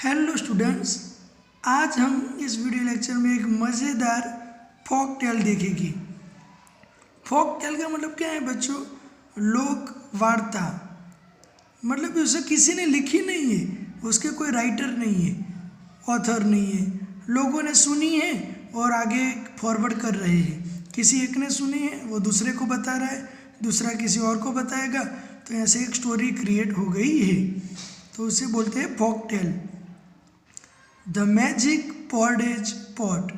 Hello students, आज हम इस वीडियो लेक्चर में एक मज़ेदार फोक टेल देखेंगे। फोक टेल का मतलब क्या है बच्चों? लोक वार्ता। मतलब उसे किसी ने लिखी नहीं है, उसके कोई राइटर नहीं है, ऑथर नहीं है, लोगों ने सुनी है और आगे फॉरवर्ड कर रहे हैं। किसी एक ने सुनी है, वो दूसरे को बता रहा है, दूसरा किसी और को बताएगा, तो ऐसे एक स्टोरी क्रिएट हो गई है, तो उसे बोलते हैं folk tale. The magic porridge pot,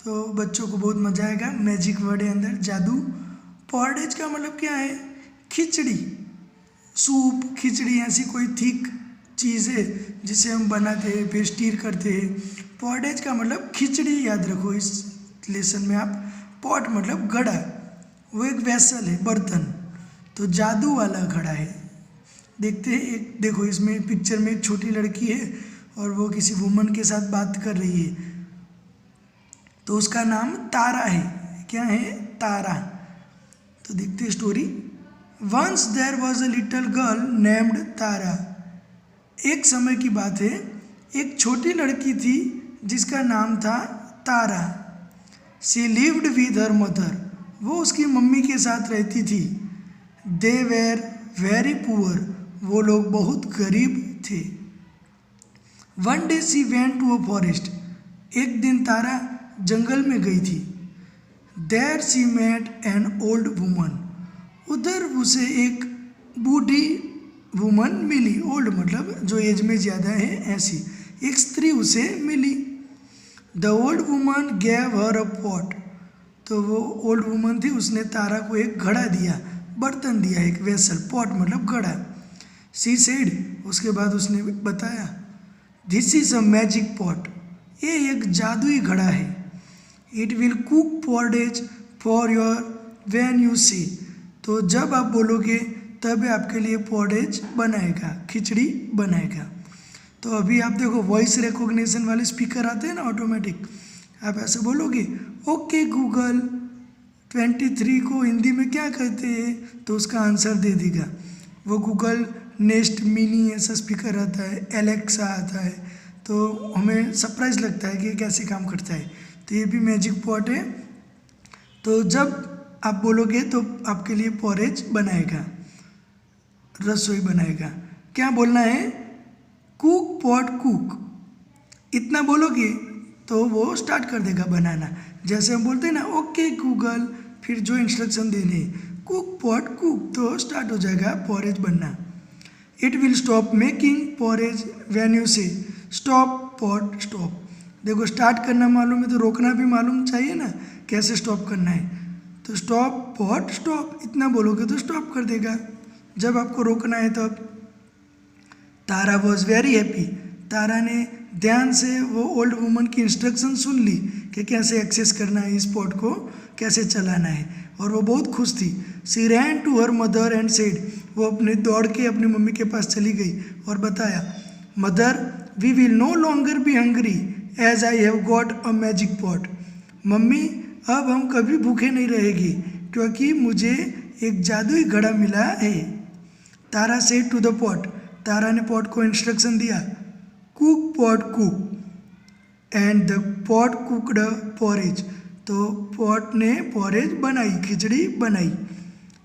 तो बच्चों को बहुत मजा आएगा। मैजिक वर्ड है अंदर, जादू। पॉर्डेज का मतलब क्या है? खिचड़ी, सूप, खिचड़ी, ऐसी कोई थिक चीज़ है जिसे हम बनाते हैं फिर स्टीर करते हैं। पॉर्डेज का मतलब खिचड़ी, याद रखो इस लेसन में आप। पॉट मतलब घड़ा, वो एक वेसल है, बर्तन, तो जादू वाला घड़ा है। देखते हैं, एक देखो इसमें पिक्चर में एक छोटी लड़की है और वो किसी वुमन के साथ बात कर रही है, तो उसका नाम तारा है। क्या है? तारा। तो देखते हैं story. Once there was a little girl named Tara. एक समय की बात है, एक छोटी लड़की थी जिसका नाम था Tara. She lived with her mother, वो उसकी मम्मी के साथ रहती थी। दे वेर वेरी पुअर, वो लोग बहुत गरीब थे। One day she went to a forest, एक दिन तारा जंगल में गई थी। There she met an old woman, उधर उसे एक बूढ़ी वुमन मिली। ओल्ड मतलब जो एज में ज़्यादा है, ऐसी एक स्त्री उसे मिली। The old woman gave her a pot, तो वो ओल्ड वुमन थी, उसने तारा को एक घड़ा दिया, बर्तन दिया, एक वेसल। पॉट मतलब घड़ा। सी सेड, उसके बाद उसने बताया, this is a magic pot, ये एक जादुई घड़ा है। It will cook porridge for your when you see, तो जब आप बोलोगे तब आपके लिए पॉर्डेज बनाएगा, खिचड़ी बनाएगा। तो अभी आप देखो, वॉइस रिकॉग्निशन वाले स्पीकर आते हैं ना ऑटोमेटिक, आप ऐसे बोलोगे, ओके गूगल 23 को हिंदी में क्या कहते हैं, तो उसका आंसर दे देगा। वो गूगल नेस्ट मिनी ऐसा स्पीकर आता है, एलेक्सा आता है, तो हमें सरप्राइज लगता है कि ये कैसे काम करता है। तो ये भी मैजिक पॉट है। तो जब आप बोलोगे तो आपके लिए पॉरेज बनाएगा, रसोई बनाएगा। क्या बोलना है? कुक पॉट कुक, इतना बोलोगे तो वो स्टार्ट कर देगा बनाना। जैसे हम बोलते हैं ना, ओके गूगल, फिर जो इंस्ट्रक्शन देने, कुक पॉट कुक, तो स्टार्ट हो जाएगा पॉरेज बनना। It will stop making porridge when you से स्टॉप पॉट स्टॉप। देखो, स्टार्ट करना मालूम है तो रोकना भी मालूम चाहिए ना, कैसे स्टॉप करना है। तो स्टॉप पॉट स्टॉप, इतना बोलोगे तो स्टॉप कर देगा। जब आपको रोकना है तब। तारा वॉज वेरी हैप्पी, तारा ने ध्यान से वो ओल्ड वुमन की इंस्ट्रक्शन सुन ली कि कैसे एक्सेस करना है इस पॉट को, कैसे चलाना है, और वो बहुत खुश थी। She ran to her mother and said, वो अपने दौड़ के अपनी मम्मी के पास चली गई और बताया, mother we will no longer be hungry as I have got a magic pot. Mummy, अब हम कभी भूखे नहीं रहेंगे क्योंकि मुझे एक जादुई घड़ा मिला है। तारा सेड टू द पॉट, तारा ने पॉट को इंस्ट्रक्शन दिया, cook pot cook and the pot cooked porridge, तो पॉट ने पॉरेज बनाई, खिचड़ी बनाई।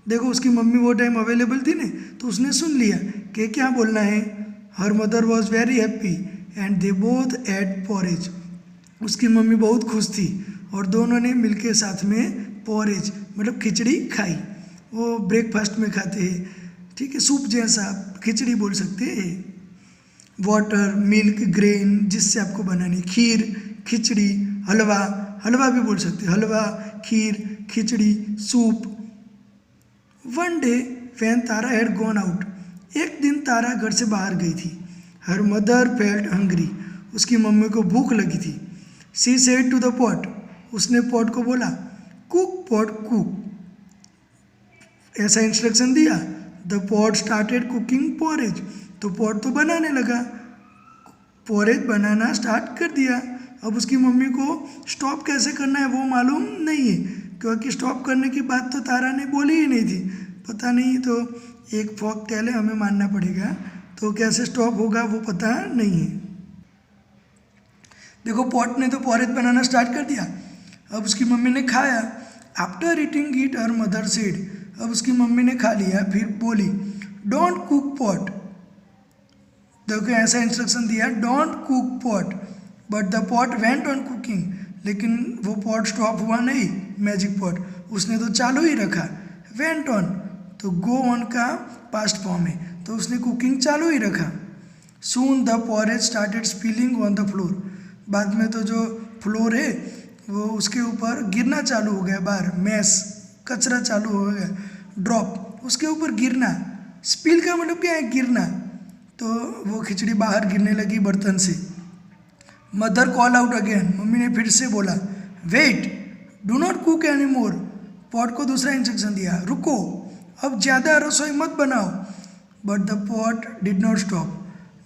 देखो, उसकी मम्मी वो टाइम अवेलेबल थी ना, तो उसने सुन लिया कि क्या बोलना है। Her mother was very happy and they both at porridge, उसकी मम्मी बहुत खुश थी और दोनों ने मिलके साथ में पॉरेज मतलब खिचड़ी खाई। वो ब्रेकफास्ट में खाते हैं, ठीक है, सूप जैसा खिचड़ी बोल सकते हैं। वाटर, मिल्क, ग्रेन, जिससे आपको बनानी, खीर, खिचड़ी, हलवा, हलवा भी बोल सकते हैं, halwa, kheer, khichdi, soup. One day when Tara had gone out, एक दिन तारा घर से बाहर गई थी। हर मदर फेल्ट हंग्री, उसकी मम्मी को भूख लगी थी। She said to the pot, उसने पॉट को बोला, कुक पॉट कुक, ऐसा इंस्ट्रक्शन दिया। The pot started cooking porridge, तो पॉट तो बनाने लगा, पॉरेज बनाना स्टार्ट कर दिया। अब उसकी मम्मी को स्टॉप कैसे करना है वो मालूम नहीं है, क्योंकि स्टॉप करने की बात तो तारा ने बोली ही नहीं थी। पता नहीं, तो एक फोक टेल है, हमें मानना पड़ेगा, तो कैसे स्टॉप होगा वो पता नहीं है। देखो पॉट ने तो पॉरेज बनाना स्टार्ट कर दिया। अब उसकी मम्मी ने खाया। After eating it her mother said, अब उसकी मम्मी ने खा लिया, फिर बोली डोंट कुक पॉट। देखो ऐसा इंस्ट्रक्शन दिया, don't cook pot, but the pot went on cooking, लेकिन वो पॉट स्टॉप हुआ नहीं, मैजिक पॉट उसने तो चालू ही रखा। वेंट ऑन तो गो ऑन का पास्ट फॉर्म है, तो उसने कुकिंग चालू ही रखा। Soon the porridge started spilling on the floor, बाद में तो जो फ्लोर है वो उसके ऊपर गिरना चालू हो गया, बाहर मैस कचरा चालू हो गया, ड्रॉप उसके ऊपर गिरना। स्पिल का मतलब क्या है, गिरना, तो वो खिचड़ी बाहर गिरने लगी बर्तन से। Mother call out again, mummy ने फिर से बोला wait do not cook any more, pot को दूसरा इंस्ट्रक्शन दिया, रुको अब ज़्यादा रसोई मत बनाओ। But the pot did not stop,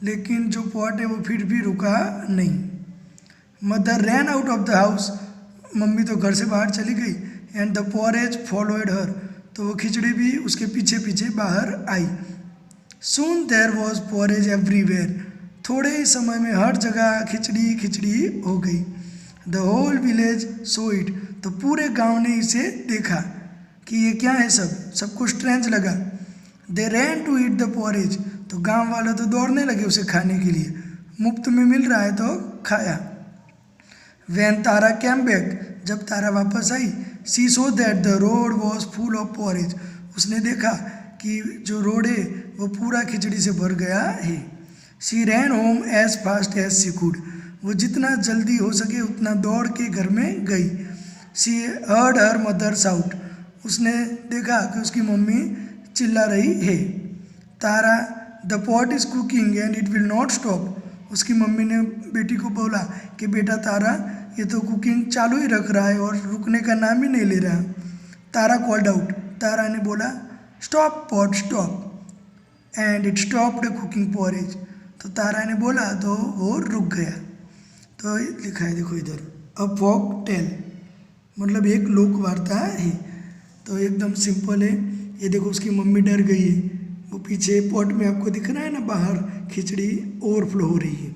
लेकिन जो पॉट है वो फिर भी रुका नहीं। Mother ran out of the house, mummy तो घर से बाहर चली गई। एंड द पॉरेज फॉलोएड हर, तो वो खिचड़ी भी उसके पीछे पीछे बाहर आई। सून देयर वॉज पॉरेज एवरीवेयर, थोड़े ही समय में हर जगह खिचड़ी खिचड़ी हो गई। The whole village saw it, तो पूरे गांव ने इसे देखा कि ये क्या है, सबको स्ट्रेंज लगा। They ran to eat the porridge, तो गांव वाले तो दौड़ने लगे उसे खाने के लिए, मुफ्त में मिल रहा है तो खाया। वैन तारा कैम बैक, जब तारा वापस आई, she saw that the road was full of porridge, उसने देखा कि जो रोड है वो पूरा खिचड़ी से भर गया है। She ran home as fast as she could, वो जितना जल्दी हो सके उतना दौड़ के घर में गई। She heard her mother shout, उसने देखा कि उसकी मम्मी चिल्ला रही है। Tara the pot is cooking and it will not stop, उसकी मम्मी ने बेटी को बोला कि बेटा तारा ये तो कुकिंग चालू ही रख रहा है और रुकने का नाम ही नहीं ले रहा। तारा कॉल्ड आउट, तारा ने बोला stop pot stop, and it stopped cooking porridge, तो तारा ने बोला तो वो रुक गया। तो लिखा है देखो इधर, अ फोक टेल, मतलब एक लोक वार्ता है। तो एकदम सिंपल है। ये देखो उसकी मम्मी डर गई है, वो पीछे पॉट में आपको दिख रहा है ना, बाहर खिचड़ी ओवरफ्लो हो रही है,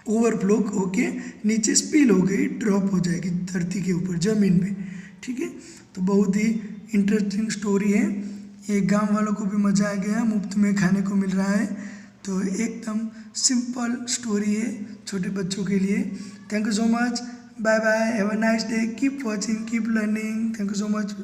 ओवरफ्लो होके नीचे स्पिल हो गई, ड्रॉप हो जाएगी धरती के ऊपर ज़मीन पे। ठीक है, तो बहुत ही इंटरेस्टिंग स्टोरी है। ये गांव वालों को भी मज़ा आ गया, मुफ्त में खाने को मिल रहा है। तो एकदम सिंपल स्टोरी है छोटे बच्चों के लिए। Thank you so much, bye bye, have a nice day, keep watching, keep learning, thank you so much.